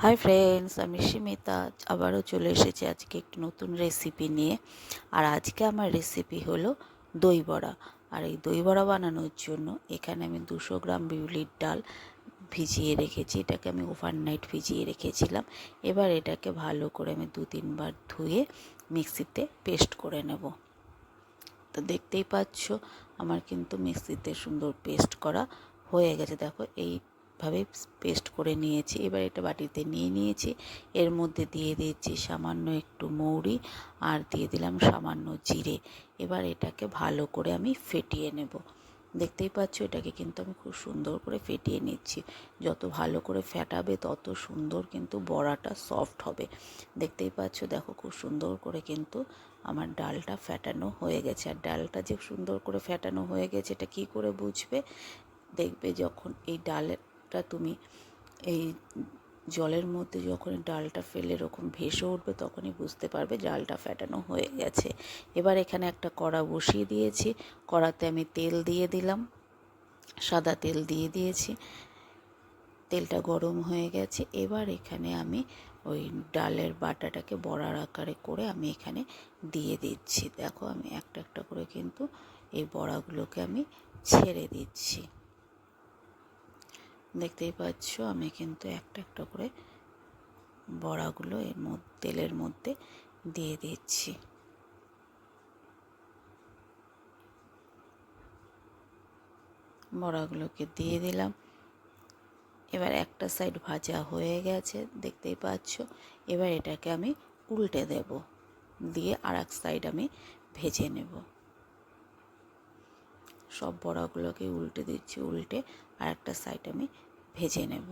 Hi friends, আমি সীমিতা আবারও চলে এসেছি আজকে একটি নতুন রেসিপি নিয়ে। আর আজকে আমার রেসিপি হলো দই বড়া। আর এই দই বড়া বানানোর জন্য এখানে আমি 200 গ্রাম বিউলির ডাল ভিজিয়ে রেখেছি। এটাকে আমি ওভারনাইট ভিজিয়ে রেখেছিলাম। এবার এটাকে ভালো করে আমি 2-3 বার ধুয়ে মিক্সিতে পেস্ট করে নেব। তো দেখতেই পাচ্ছ আমার কিন্তু মিক্সিতে সুন্দর পেস্ট করা হয়ে গেছে। দেখো এইভাবে পেস্ট করে নিয়েছি। এবার এটা বাটিতে নিয়ে নিয়েছি। এর মধ্যে দিয়ে দিয়েছি সামান্য একটু মৌরি আর দিয়ে দিলাম সামান্য জিরে। এবার এটাকে ভালো করে আমি ফেটিয়ে নেব। দেখতেই পাচ্ছ এটাকে কিন্তু আমি খুব সুন্দর করে ফেটিয়ে নিচ্ছি। যত ভালো করে ফেটাবে তত সুন্দর কিন্তু বড়াটা সফট হবে। দেখতেই পাচ্ছ, দেখো খুব সুন্দর করে কিন্তু আমার ডালটা ফেটানো হয়ে গেছে। আর ডালটা যে সুন্দর করে ফেটানো হয়ে গেছে এটা কী করে বুঝবে? দেখবে যখন এই ডালটা তুমি এই জলের মধ্যে যখন ডালটা ফেলে এরকম ভেসে উঠবে তখনই বুঝতে পারবে ডালটা ফেটানো হয়ে গেছে। এবার এখানে একটা কড়া বসিয়ে দিয়েছি। কড়াতে আমি তেল দিয়ে দিলাম, সাদা তেল দিয়ে দিয়েছি। তেলটা গরম হয়ে গেছে। এবার এখানে আমি ওই ডালের বাটাটাকে বড়ার আকারে করে আমি এখানে দিয়ে দিচ্ছি। দেখো আমি একটা একটা করে কিন্তু এই বড়াগুলোকে আমি ছেড়ে দিচ্ছি। দেখতেই পাচ্ছ আমি কিন্তু একটা একটা করে বড়াগুলো এর মধ্যে তেলের মধ্যে দিয়ে দিচ্ছি। বড়াগুলোকে দিয়ে দিলাম। এবার একটা সাইড ভাজা হয়ে গেছে, দেখতেই পাচ্ছ। এবার এটাকে আমি উল্টে দেব, দিয়ে আর এক সাইড আমি ভেজে নেব। সব বড়াগুলোকে উল্টে দিচ্ছি, উল্টে আর একটা সাইড আমি ভেজে নেব।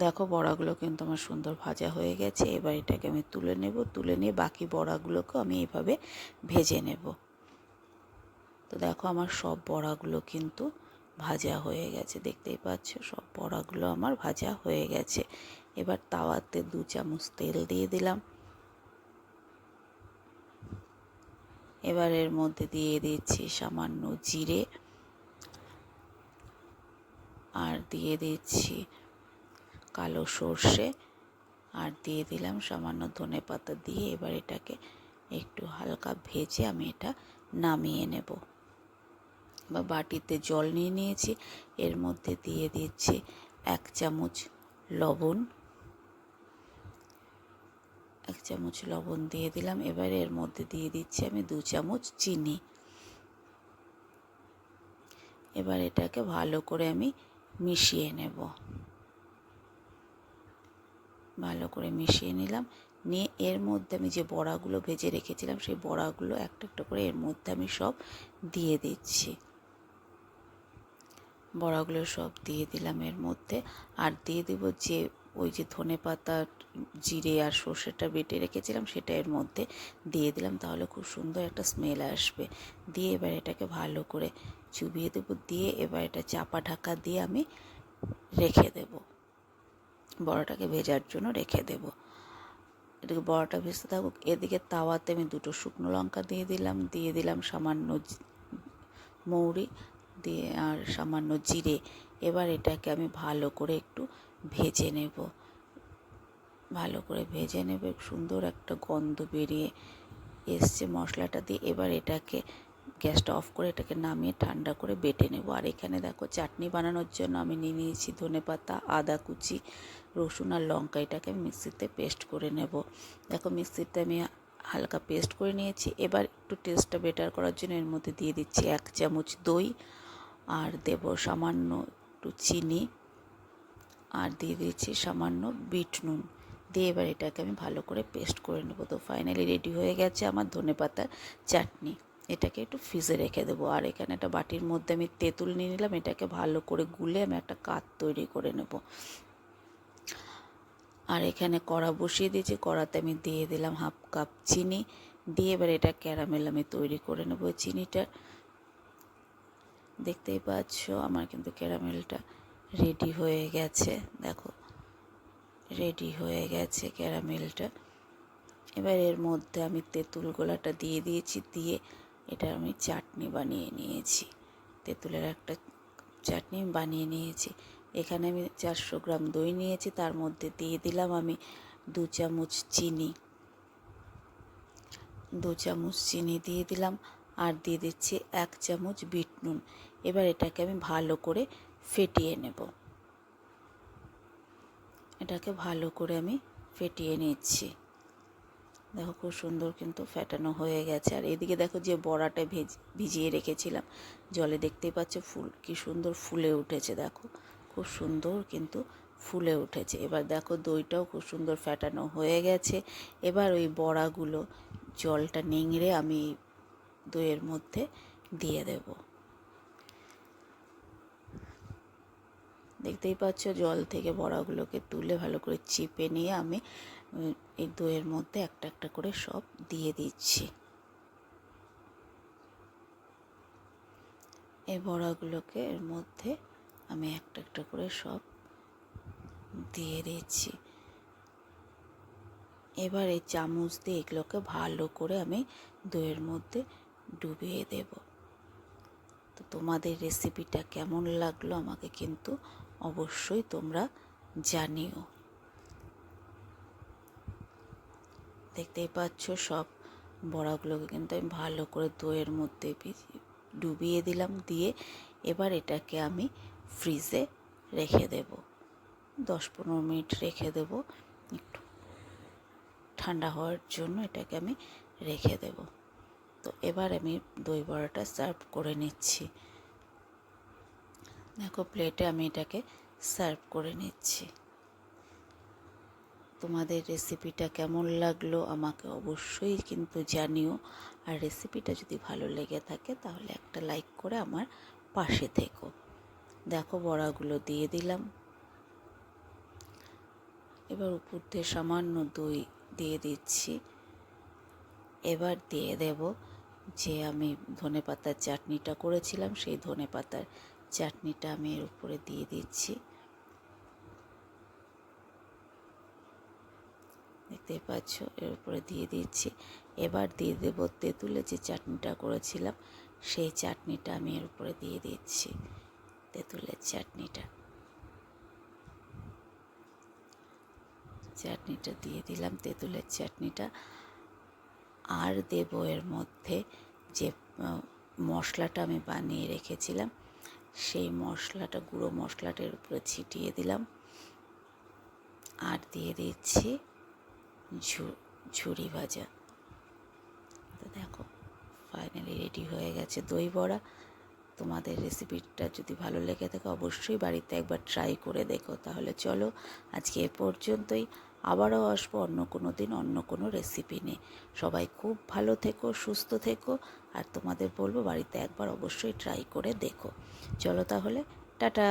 দেখো বড়াগুলো কিন্তু আমার সুন্দর ভাজা হয়ে গেছে। এবার এটাকে আমি তুলে নেব, তুলে নিয়ে বাকি বড়াগুলোকেও আমি এইভাবে ভেজে নেব। তো দেখো আমার সব বড়াগুলো কিন্তু ভাজা হয়ে গেছে। দেখতেই পাচ্ছ সব বড়াগুলো আমার ভাজা হয়ে গেছে। এবার তাওয়াতে 2 চামচ তেল দিয়ে দিলাম। এবার এর মধ্যে দিয়ে দিচ্ছি সামান্য জিরে আর দিয়ে দিচ্ছি কালো সর্ষে আর দিয়ে দিলাম সামান্য ধনেপাতা দিয়ে এবার এটাকে একটু হালকা ভেজে আমি এটা নামিয়ে নেব। বা বাটিতে জল নিয়ে নিয়েছি। এর মধ্যে দিয়ে দিচ্ছি 1 চামচ লবণ। 1 চামচ লবণ দিয়ে দিলাম। এবার এর মধ্যে দিয়ে দিচ্ছি আমি 2 চামচ চিনি। এবার এটাকে ভালো করে আমি মিশিয়ে নেব। ভালো করে মিশিয়ে নিলাম। নিয়ে এর মধ্যে আমি যে বড়াগুলো ভেজে রেখেছিলাম সেই বড়াগুলো একটা একটা করে এর মধ্যে আমি সব দিয়ে দিচ্ছি। বড়াগুলো সব দিয়ে দিলাম এর মধ্যে। আর দিয়ে দেব যে ওই যে ধনেপাতা, জিরে আর সর্ষেটা বেটে রেখেছিলাম সেটা এর মধ্যে দিয়ে দিলাম। তাহলে খুব সুন্দর একটা স্মেল আসবে। দিয়ে এবার এটাকে ভালো করে চুবিয়ে দেবো। দিয়ে এবার এটা চাপা ঢাকা দিয়ে আমি রেখে দেব, বড়াটাকে ভেজার জন্য রেখে দেব। এদিকে বড়াটা ভেজতে থাকুক। এদিকে তাওয়াতে আমি 2টো শুকনো লঙ্কা দিয়ে দিলাম, দিয়ে দিলাম সামান্য মৌরি দিয়ে আর সামান্য জিরে। এবার এটাকে আমি ভালো করে একটু ভেজে নেব। ভালো করে ভেজে নেব, সুন্দর একটা গন্ধ বেরিয়ে এসছে মশলাটা দিয়ে। এবার এটাকে গ্যাসটা অফ করে এটাকে নামিয়ে ঠান্ডা করে বেটে নেব। আর এখানে দেখো চাটনি বানানোর জন্য আমি নিয়ে নিয়েছি ধনেপাতা, আদা কুচি, রসুন আর লঙ্কা। এটাকে আমি মিক্সিতে পেস্ট করে নেব। দেখো মিক্সিতে আমি হালকা পেস্ট করে নিয়েছি। এবার একটু টেস্টটা বেটার করার জন্য এর মধ্যে দিয়ে দিচ্ছি 1 চামচ দই আর দেব সামান্য একটু চিনি আর দিয়ে দিচ্ছি সামান্য বিট নুন। দিয়ে এবার এটাকে আমি ভালো করে পেস্ট করে নেব। তো ফাইনালি রেডি হয়ে গেছে আমার ধনেপাতার চাটনি। এটাকে একটু ফ্রিজে রেখে দেবো। আর এখানে একটা বাটির মধ্যে আমি তেঁতুল নিয়ে নিলাম। এটাকে ভালো করে গুলে আমি একটা কাত তৈরি করে নেব। আর এখানে কড়া বসিয়ে দিয়েছি। কড়াতে আমি দিয়ে দিলাম 1/2 কাপ চিনি। দিয়ে এবার এটা ক্যারামেল আমি তৈরি করে নেব। চিনিটা দেখতেই পাচ্ছ আমার কিন্তু ক্যারামেলটা রেডি হয়ে গেছে। দেখো রেডি হয়ে গেছে ক্যারামেলটা। এবার এর মধ্যে আমি তেঁতুল গোলাটা দিয়ে দিয়েছি। দিয়ে এটা আমি চাটনি বানিয়ে নিয়েছি। তেঁতুলের একটা চাটনি বানিয়ে নিয়েছি। এখানে আমি 400 গ্রাম দই নিয়েছি, তার মধ্যে দিয়ে দিলাম আমি 2 চামচ চিনি, 2 চামচ চিনি দিয়ে দিলাম, আর দিয়ে দিচ্ছি 1 চামচ বিট নুন। এবার এটাকে আমি ভালো করে ফেটিয়ে নেব। এটাকে ভালো করে আমি ফেটিয়ে নিচ্ছি। দেখো খুব সুন্দর কিন্তু ফেটানো হয়ে গেছে। আর এদিকে দেখো যে বড়াটা ভিজিয়ে রেখেছিলাম জলে, দেখতেই পাচ্ছ কি সুন্দর ফুলে উঠেছে। দেখো খুব সুন্দর কিন্তু ফুলে উঠেছে। এবার দেখো দইটাও খুব সুন্দর ফেটানো হয়ে গেছে। এবার ওই বড়াগুলো জলটা নিংড়ে আমি দইয়ের মধ্যে দিয়ে দেব। দেখতেই পাচ্ছ জল থেকে বড়াগুলোকে তুলে ভালো করে চিপে নিয়ে আমি এই দইয়ের মধ্যে একটা একটা করে সব দিয়ে দিচ্ছি। এই বড়াগুলোকে এর মধ্যে আমি একটা একটা করে সব দিয়ে দিচ্ছি। এবার এই চামচ দিয়ে এগুলোকে ভালো করে আমি দইয়ের মধ্যে ডুবিয়ে দেব। তো তোমাদের রেসিপিটা কেমন লাগলো আমাকে কিন্তু অবশ্যই তোমরা জানিও। দেখতেই পাচ্ছ সব বড়াগুলোকে কিন্তু আমি ভালো করে দইয়ের মধ্যে ডুবিয়ে দিলাম। দিয়ে এবার এটাকে আমি ফ্রিজে রেখে দেব, 10-15 মিনিট রেখে দেব, একটু ঠান্ডা হওয়ার জন্য এটাকে আমি রেখে দেব। তো এবার আমি দই বড়াটা সার্ভ করে নিচ্ছি। দেখো প্লেটে আমি এটাকে সার্ভ করে নিচ্ছি। তোমাদের রেসিপিটা কেমন লাগলো আমাকে অবশ্যই কিন্তু জানিও। আর রেসিপিটা যদি ভালো লেগে থাকে তাহলে একটা লাইক করে আমার পাশে থেকো। দেখো বড়াগুলো দিয়ে দিলাম। এবার উপর দিয়ে সামান্য দই দিয়ে দিচ্ছি। এবার দিয়ে দেব যে আমি ধনেপাতার চাটনিটা করেছিলাম, সেই ধনেপাতার চাটনিটা আমি এর উপরে দিয়ে দিচ্ছি। দেখতেই পাচ্ছ এর উপরে দিয়ে দিচ্ছি। এবার দিয়ে দেব তেঁতুলের যে চাটনিটা করেছিলাম সেই চাটনিটা আমি এর উপরে দিয়ে দিচ্ছি। তেঁতুলের চাটনিটা দিয়ে দিলাম, তেঁতুলের চাটনিটা। আর দেব এর মধ্যে যে মশলাটা আমি বানিয়ে রেখেছিলাম সেই মশলাটা, গুঁড়ো মশলাটা এর উপরে ছিটিয়ে দিলাম। আর দিয়ে দিচ্ছি ঝুরি ভাজা। তো দেখো ফাইনালি রেডি হয়ে গেছে দই বড়া। তোমাদের রেসিপিটা যদি ভালো লেগে থাকে অবশ্যই বাড়িতে একবার ট্রাই করে দেখো। তাহলে চলো আজকে এ পর্যন্তই, আবারও আসবো অন্য কোনো দিন অন্য কোনো রেসিপি নিয়ে। সবাই খুব ভালো থেকো, সুস্থ থেকো, আর তোমাদের বলবো বাড়িতে একবার অবশ্যই ট্রাই করে দেখো। চলো তাহলে টাটা।